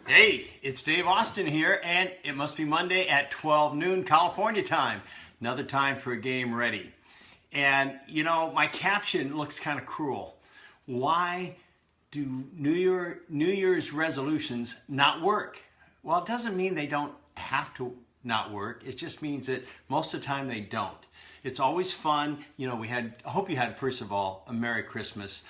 Hey, it's Dave Austin here, and it must be Monday at 12 noon California time. Another time for a game ready. And you know, my caption looks kind of cruel. Why do New Year's resolutions not work? Well, it doesn't mean they don't have to not work. It just means that most of the time they don't. It's always fun. You know, I hope you had, first of all, a Merry Christmas.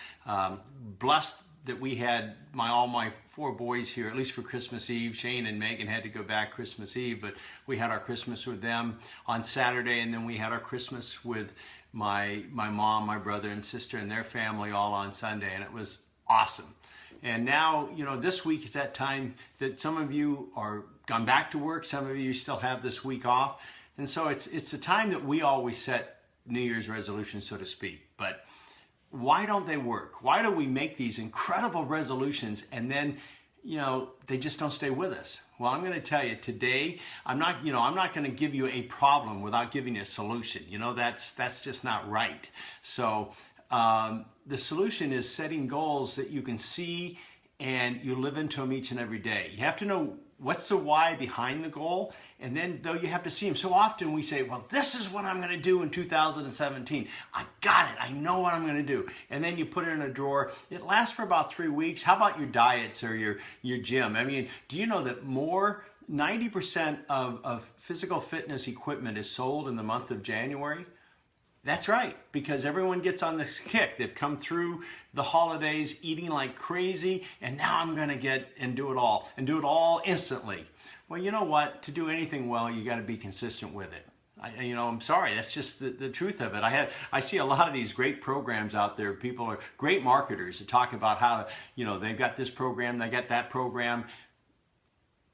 Blessed that we had all my four boys here, at least for Christmas Eve. Shane and Megan had to go back Christmas Eve, but we had our Christmas with them on Saturday, and then we had our Christmas with my mom, my brother and sister and their family all on Sunday, and it was awesome. And now, you know, this week is that time that some of you are gone back to work, some of you still have this week off, and so it's the time that we always set New Year's resolutions, so to speak. But why don't they work? Why do we make these incredible resolutions and then, you know, they just don't stay with us? Well, I'm going to tell you today, I'm not going to give you a problem without giving you a solution. You know, that's just not right. So the solution is setting goals that you can see and you live into them each and every day. You have to know what's the why behind the goal, and then though you have to see them. So often we say, well, this is what I'm going to do in 2017. I got it. I know what I'm going to do. And then you put it in a drawer. It lasts for about 3 weeks. How about your diets or your gym? I mean, do you know that 90% of physical fitness equipment is sold in the month of January? That's right, because everyone gets on this kick. They've come through the holidays eating like crazy, and now I'm going to get and do it all instantly. Well, you know what? To do anything well, you got to be consistent with it. I'm sorry, that's just the truth of it. I see a lot of these great programs out there. People are great marketers that talk about how, you know, they've got this program, they got that program,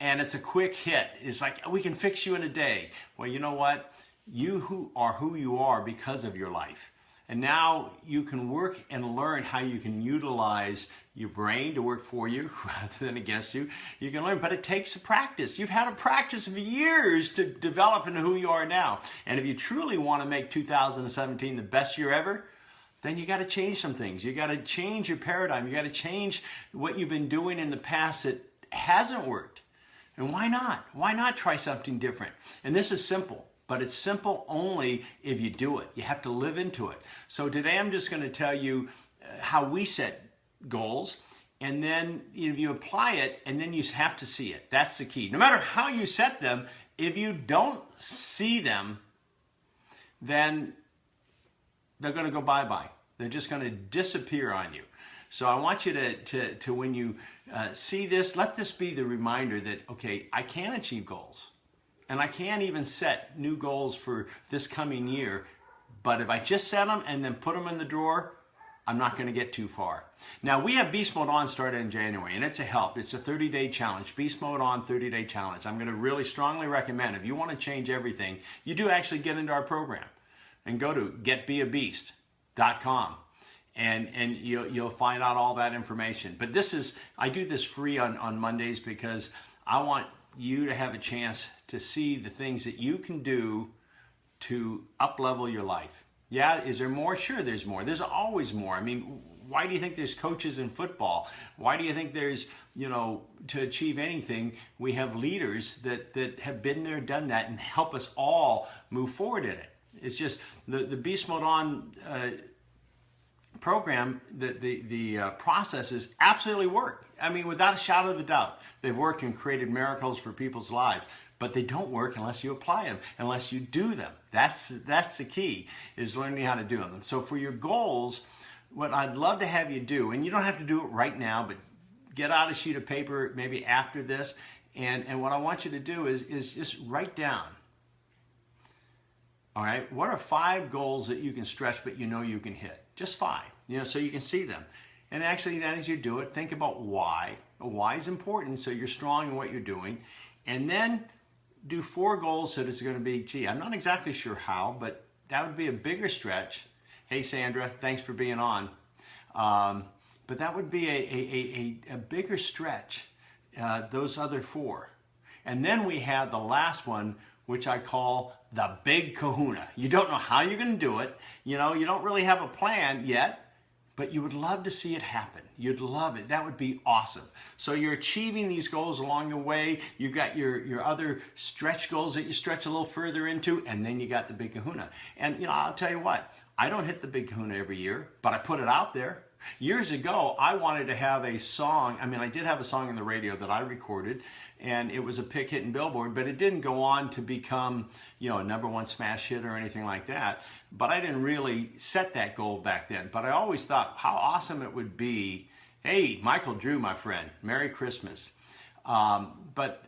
and it's a quick hit. It's like, we can fix you in a day. Well, you know what? You are who you are because of your life. And now you can work and learn how you can utilize your brain to work for you rather than against you. You can learn, but it takes a practice. You've had a practice of years to develop into who you are now. And if you truly want to make 2017 the best year ever, then you got to change some things. You got to change your paradigm. You got to change what you've been doing in the past that hasn't worked. And why not? Why not try something different? And this is simple. But it's simple only if you do it. You have to live into it. So today I'm just going to tell you how we set goals, and then you apply it, and then you have to see it. That's the key. No matter how you set them, if you don't see them, then they're going to go bye-bye. They're just going to disappear on you. So I want you to when you see this, let this be the reminder that, okay, I can achieve goals. And I can't even set new goals for this coming year, but if I just set them and then put them in the drawer, I'm not going to get too far. Now, we have Beast Mode On started in January, and it's a help. It's a 30-day challenge, Beast Mode On 30-day challenge. I'm going to really strongly recommend, if you want to change everything, you do actually get into our program and go to getbeabeast.com. And you'll find out all that information. But I do this free on Mondays because I want you to have a chance to see the things that you can do to up-level your life. Yeah, is there more? Sure, there's more. There's always more. I mean, why do you think there's coaches in football? Why do you think there's, to achieve anything, we have leaders that have been there, done that, and help us all move forward in it? It's just the Beast Mode On program, the processes absolutely work. I mean, without a shadow of a doubt, they've worked and created miracles for people's lives. But they don't work unless you apply them, unless you do them. That's the key, is learning how to do them. So for your goals, what I'd love to have you do, and you don't have to do it right now, but get out a sheet of paper maybe after this, and what I want you to do is just write down, all right, what are 5 goals that you can stretch but you can hit? Just 5, so you can see them. And actually, then as you do it, think about why. Why is important, so you're strong in what you're doing. And then do 4 goals that it's going to be, gee, I'm not exactly sure how, but that would be a bigger stretch. Hey, Sandra, thanks for being on. But that would be a bigger stretch, those other 4. And then we have the last one, which I call the big kahuna. You don't know how you're going to do it. You don't really have a plan yet, but you would love to see it happen. You'd love it. That would be awesome. So you're achieving these goals along the way. You've got your other stretch goals that you stretch a little further into, and then you got the Big Kahuna. And I'll tell you what, I don't hit the Big Kahuna every year, but I put it out there. Years ago, I wanted to have a song. I did have a song on the radio that I recorded, and it was a pick hit in Billboard, but it didn't go on to become, a #1 smash hit or anything like that. But I didn't really set that goal back then. But I always thought how awesome it would be. Hey, Michael Drew, my friend, Merry Christmas. But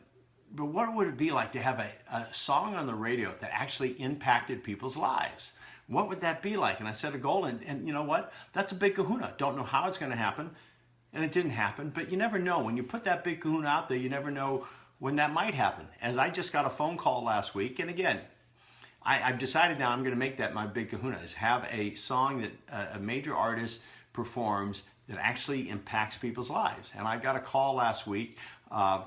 what would it be like to have a song on the radio that actually impacted people's lives? What would that be like? And I set a goal, and you know what? That's a Big Kahuna. Don't know how it's going to happen, and it didn't happen, but you never know. When you put that Big Kahuna out there, you never know when that might happen. As I just got a phone call last week, and again, I've decided now I'm going to make that my Big Kahuna, is have a song that a major artist performs that actually impacts people's lives. And I got a call last week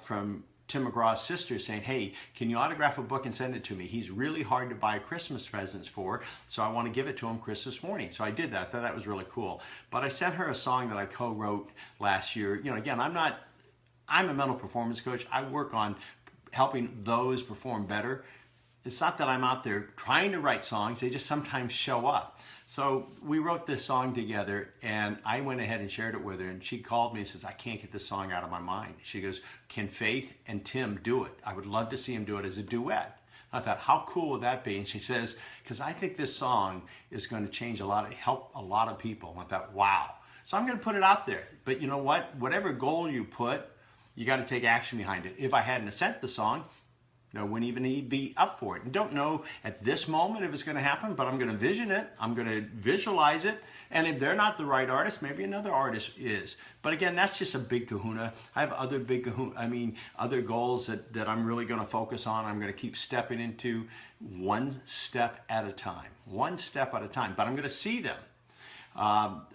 from Tim McGraw's sister saying, hey, can you autograph a book and send it to me? He's really hard to buy Christmas presents for, so I want to give it to him Christmas morning. So I did that. I thought that was really cool. But I sent her a song that I co-wrote last year. Again, I'm a mental performance coach. I work on helping those perform better. It's not that I'm out there trying to write songs. They just sometimes show up. So we wrote this song together, and I went ahead and shared it with her, and she called me and says, I can't get this song out of my mind. She goes, can Faith and Tim do it? I would love to see them do it as a duet. I thought, how cool would that be? And she says, because I think this song is going to help a lot of people. And I thought, wow. So I'm going to put it out there. But you know what? Whatever goal you put, you got to take action behind it. If I hadn't sent the song, I wouldn't even be up for it. And don't know at this moment if it's going to happen, but I'm going to vision it. I'm going to visualize it. And if they're not the right artist, maybe another artist is. But again, that's just a Big Kahuna. I have other other goals that I'm really going to focus on. I'm going to keep stepping into one step at a time. One step at a time. But I'm going to see them.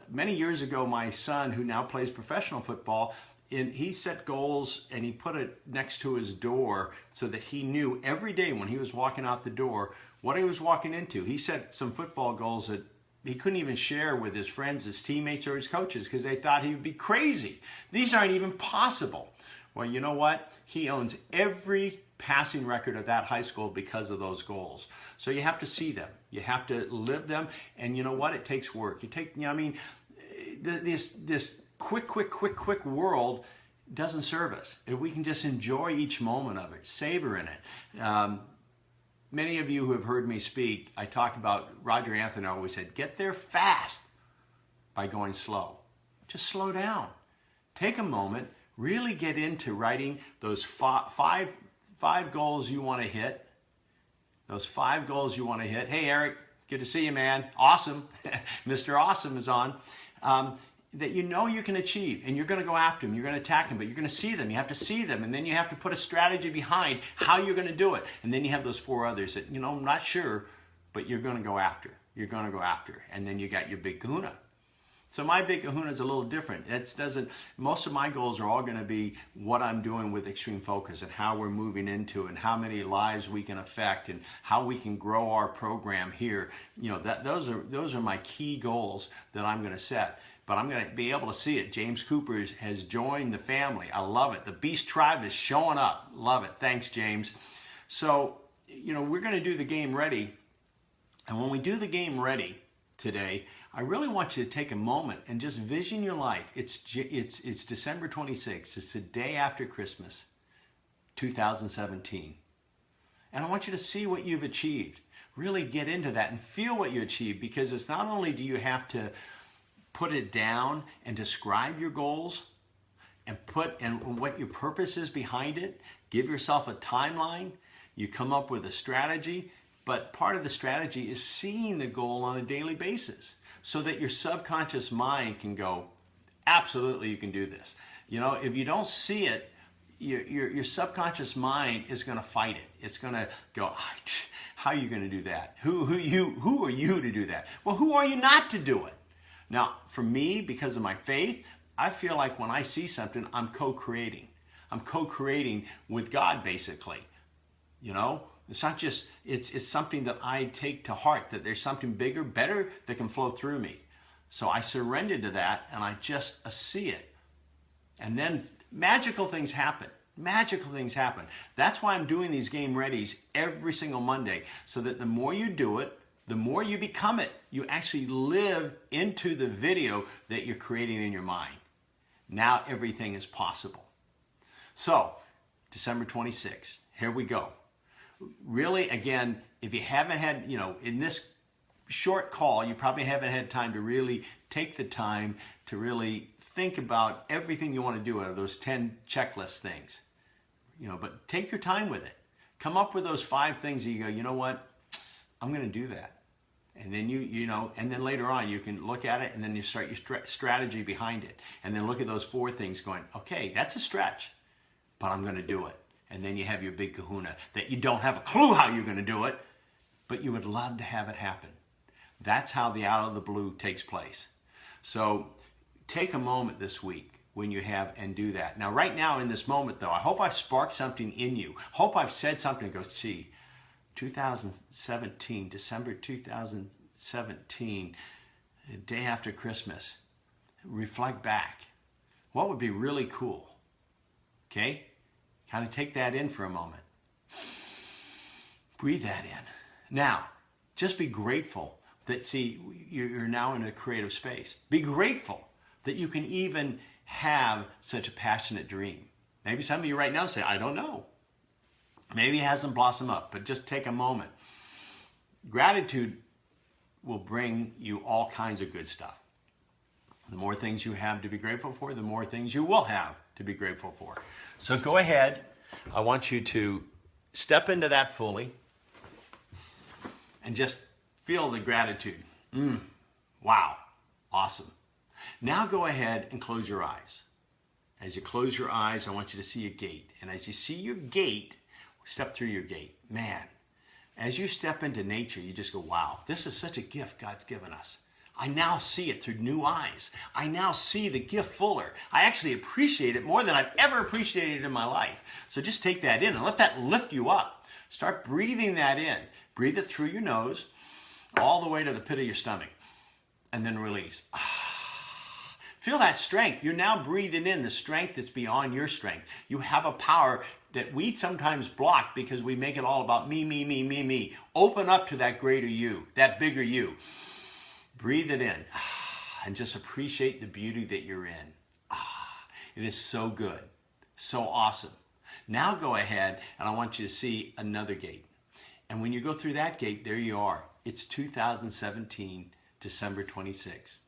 Many years ago, my son, who now plays professional football, he set goals and he put it next to his door so that he knew every day when he was walking out the door what he was walking into. He set some football goals that he couldn't even share with his friends, his teammates, or his coaches because they thought he would be crazy. These aren't even possible. Well, you know what? He owns every passing record at that high school because of those goals. So you have to see them. You have to live them. And you know what? It takes work. This quick world doesn't serve us. If we can just enjoy each moment of it, savor in it. Many of you who have heard me speak, I talk about Roger Anthony always said, get there fast by going slow. Just slow down. Take a moment, really get into writing those five goals you want to hit. Those 5 goals you want to hit. Hey, Eric, good to see you, man. Awesome. Mr. Awesome is on. That you know you can achieve, and you're going to go after them, you're going to attack them, but you're going to see them, you have to see them, and then you have to put a strategy behind how you're going to do it. And then you have those 4 others that, I'm not sure, but you're going to go after. You're going to go after. And then you got your Big Kahuna. So my Big Kahuna is a little different. Most of my goals are all going to be what I'm doing with Extreme Focus and how we're moving into and how many lives we can affect and how we can grow our program here. Those are my key goals that I'm going to set. But I'm going to be able to see it. James Cooper has joined the family. I love it. The Beast Tribe is showing up. Love it. Thanks, James. So, we're going to do the game ready. And when we do the game ready today, I really want you to take a moment and just vision your life. It's December 26th. It's the day after Christmas, 2017. And I want you to see what you've achieved. Really get into that and feel what you achieved, because it's not only do you have to put it down and describe your goals and what your purpose is behind it. Give yourself a timeline. You come up with a strategy, but part of the strategy is seeing the goal on a daily basis so that your subconscious mind can go, absolutely, you can do this. If you don't see it, your subconscious mind is going to fight it. It's going to go, how are you going to do that? Who are you to do that? Well, who are you not to do it? Now, for me, because of my faith, I feel like when I see something, I'm co-creating. I'm co-creating with God, basically. It's not just, it's something that I take to heart, that there's something bigger, better that can flow through me. So I surrendered to that and I just see it. And then magical things happen. Magical things happen. That's why I'm doing these game readies every single Monday, so that the more you do it, the more you become it. You actually live into the video that you're creating in your mind. Now everything is possible. So, December 26th, here we go. Really, again, if you haven't had, in this short call, you probably haven't had time to really take the time to really think about everything you want to do out of those 10 checklist things. But take your time with it. Come up with those 5 things that you go, you know what? I'm going to do that. And then and then later on you can look at it and then you start your strategy behind it. And then look at those 4 things going, okay, that's a stretch, but I'm going to do it. And then you have your big kahuna that you don't have a clue how you're going to do it, but you would love to have it happen. That's how the out of the blue takes place. So take a moment this week when you have and do that. Now, right now in this moment though, I hope I've sparked something in you. Hope I've said something that goes, gee, 2017, December 2017, the day after Christmas, reflect back. What would be really cool? Okay? Kind of take that in for a moment. Breathe that in. Now, just be grateful that, you're now in a creative space. Be grateful that you can even have such a passionate dream. Maybe some of you right now say, I don't know. Maybe it hasn't blossomed up, but just take a moment. Gratitude will bring you all kinds of good stuff. The more things you have to be grateful for, the more things you will have to be grateful for. So go ahead. I want you to step into that fully and just feel the gratitude. Wow. Awesome. Now go ahead and close your eyes. As you close your eyes, I want you to see a gate. And as you see your gate, step through your gate. Man, as you step into nature, you just go, wow, this is such a gift God's given us. I now see it through new eyes. I now see the gift fuller. I actually appreciate it more than I've ever appreciated it in my life. So just take that in and let that lift you up. Start breathing that in. Breathe it through your nose all the way to the pit of your stomach. And then release. Feel that strength. You're now breathing in the strength that's beyond your strength. You have a power that we sometimes block because we make it all about me, me, me, me, me. Open up to that greater you, that bigger you. Breathe it in and just appreciate the beauty that you're in. It is so good, so awesome. Now go ahead and I want you to see another gate. And when you go through that gate, there you are. It's 2017, December 26.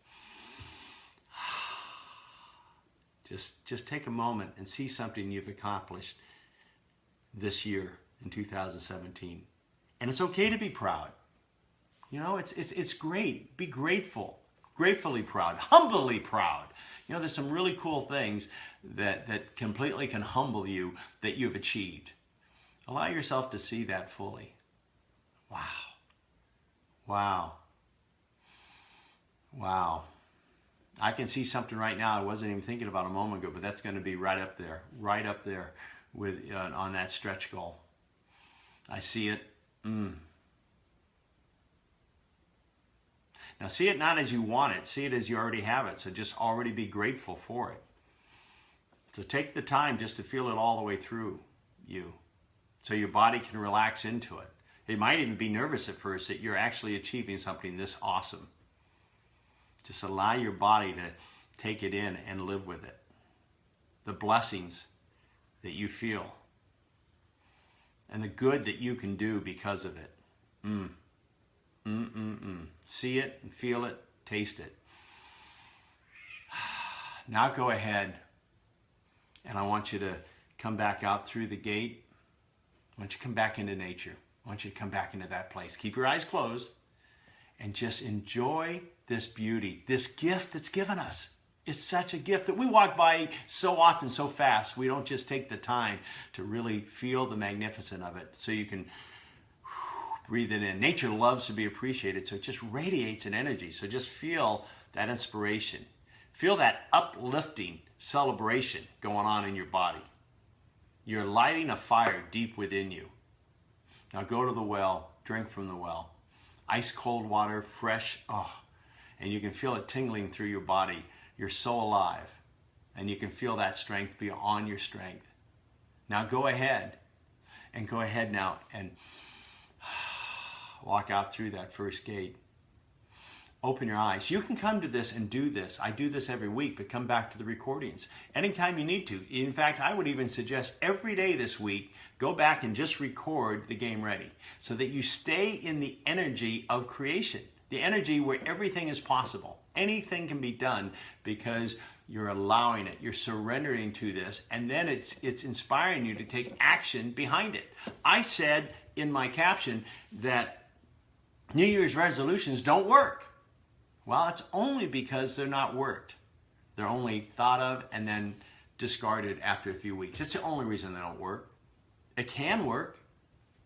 Just take a moment and see something you've accomplished this year in 2017. And it's okay to be proud. It's great. Be grateful. Gratefully proud. Humbly proud. There's some really cool things that completely can humble you that you've achieved. Allow yourself to see that fully. Wow. Wow. Wow. I can see something right now I wasn't even thinking about a moment ago, but that's going to be right up there with on that stretch goal. I see it. Now see it not as you want it, see it as you already have it. So just already be grateful for it. So take the time just to feel it all the way through you, so your body can relax into it. It might even be nervous at first that you're actually achieving something this awesome. Just allow your body to take it in and live with it. The blessings that you feel and the good that you can do because of it. See it and feel it, taste it. Now go ahead and I want you to come back out through the gate. I want you to come back into nature. I want you to come back into that place. Keep your eyes closed and just enjoy this beauty, this gift that's given us. It's such a gift that we walk by so often, so fast. We don't just take the time to really feel the magnificence of it, so you can breathe it in. Nature loves to be appreciated, so it just radiates an energy. So just feel that inspiration. Feel that uplifting celebration going on in your body. You're lighting a fire deep within you. Now go to the well, drink from the well. Ice cold water, fresh, and you can feel it tingling through your body. You're so alive, and you can feel that strength beyond your strength. Now go ahead now and walk out through that first gate. Open your eyes. You can come to this and do this. I do this every week, but come back to the recordings anytime you need to. In fact, I would even suggest every day this week, go back and just record the Game Ready so that you stay in the energy of creation, the energy where everything is possible. Anything can be done because you're allowing it, you're surrendering to this, and then it's inspiring you to take action behind it. I said in my caption that New Year's resolutions don't work. Well, it's only because they're not worked. They're only thought of and then discarded after a few weeks. It's the only reason they don't work. It can work.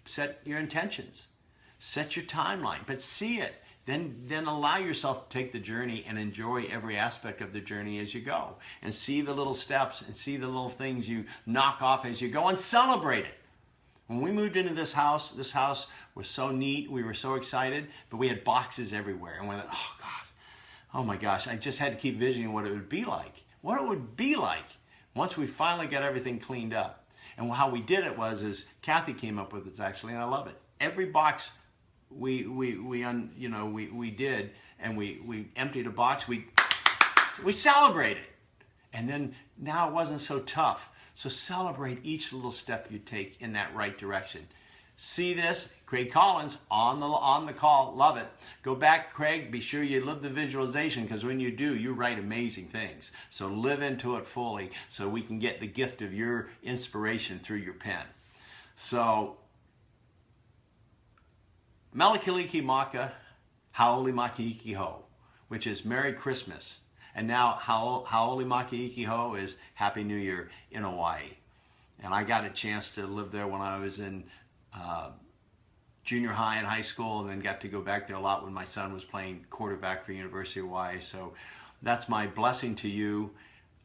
Set your intentions. Set your timeline, but see it. Then allow yourself to take the journey and enjoy every aspect of the journey as you go. And see the little steps and see the little things you knock off as you go and celebrate it. When we moved into this house was so neat. We were so excited, but we had boxes everywhere. And we went, oh God. Oh my gosh, I just had to keep visioning what it would be like. What it would be like once we finally got everything cleaned up. And how we did it is Kathy came up with it actually, and I love it. Every box we did, and we emptied a box, we celebrated. And then now it wasn't so tough. So celebrate each little step you take in that right direction. See this? Craig Collins on the call. Love it. Go back, Craig. Be sure you live the visualization, because when you do, you write amazing things. So live into it fully so we can get the gift of your inspiration through your pen. So, Melikaliki Maka, Haoli Makihiki Ho, which is Merry Christmas. And now Haoli Makihiki Ho is Happy New Year in Hawaii. And I got a chance to live there when I was in junior high and high school, and then got to go back there a lot when my son was playing quarterback for University of Hawaii. So that's my blessing to you.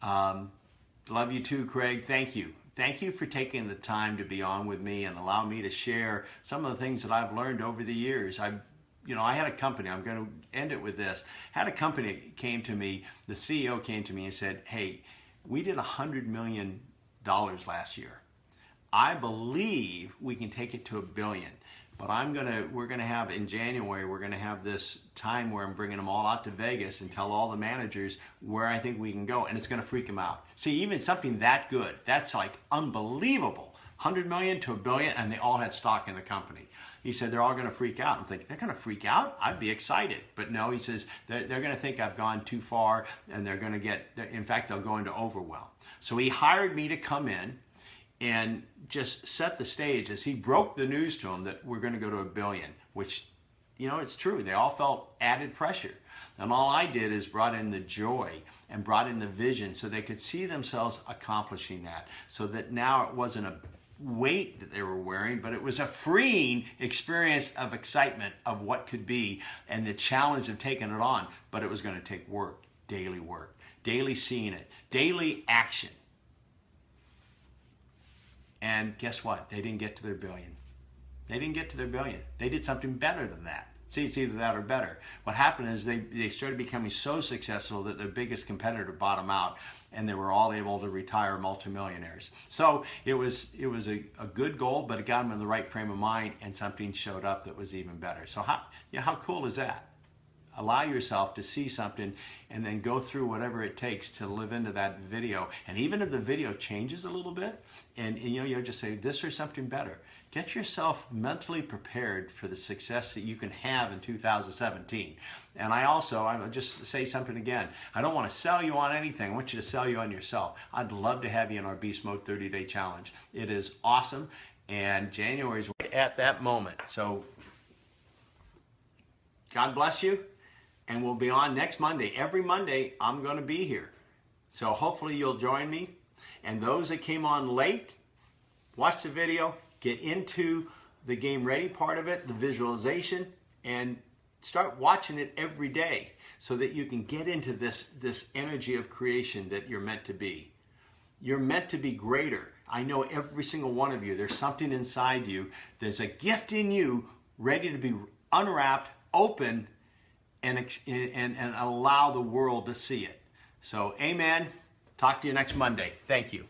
Love you too, Craig. Thank you. Thank you for taking the time to be on with me and allow me to share some of the things that I've learned over the years. I had a company, I'm going to end it with this. Had a company came to me, the CEO came to me and said, hey, we did $100 million last year. I believe we can take it to $1 billion. But we're gonna have in January, we're gonna have this time where I'm bringing them all out to Vegas and tell all the managers where I think we can go, and it's gonna freak them out. See, even something that good, that's like unbelievable. 100 million to $1 billion, and they all had stock in the company. He said they're all gonna freak out. I'm thinking, they're gonna freak out? I'd be excited. But no, he says they're gonna think I've gone too far, and they're gonna in fact, they'll go into overwhelm. So he hired me to come in and just set the stage as he broke the news to them that we're going to go to $1 billion, which, it's true. They all felt added pressure. And all I did is brought in the joy and brought in the vision so they could see themselves accomplishing that. So that now it wasn't a weight that they were wearing, but it was a freeing experience of excitement of what could be and the challenge of taking it on. But it was going to take work, daily seeing it, daily action. And guess what? They didn't get to their $1 billion. They didn't get to their $1 billion. They did something better than that. See, it's either that or better. What happened is they started becoming so successful that their biggest competitor bought them out, and they were all able to retire multimillionaires. So it was a good goal, but it got them in the right frame of mind, and something showed up that was even better. So how cool is that? Allow yourself to see something and then go through whatever it takes to live into that video. And even if the video changes a little bit, and you'll just say this or something better, get yourself mentally prepared for the success that you can have in 2017. And I'll just say something again. I don't want to sell you on anything. I want you to sell you on yourself. I'd love to have you in our Beast Mode 30-day challenge. It is awesome, and January is right at that moment. So God bless you. And we'll be on next Monday. Every Monday, I'm going to be here. So hopefully you'll join me. And those that came on late, watch the video, get into the Game Ready part of it, the visualization, and start watching it every day so that you can get into this energy of creation that you're meant to be. You're meant to be greater. I know every single one of you, there's something inside you. There's a gift in you ready to be unwrapped, open, and allow the world to see it. So amen. Talk to you next Monday. Thank you.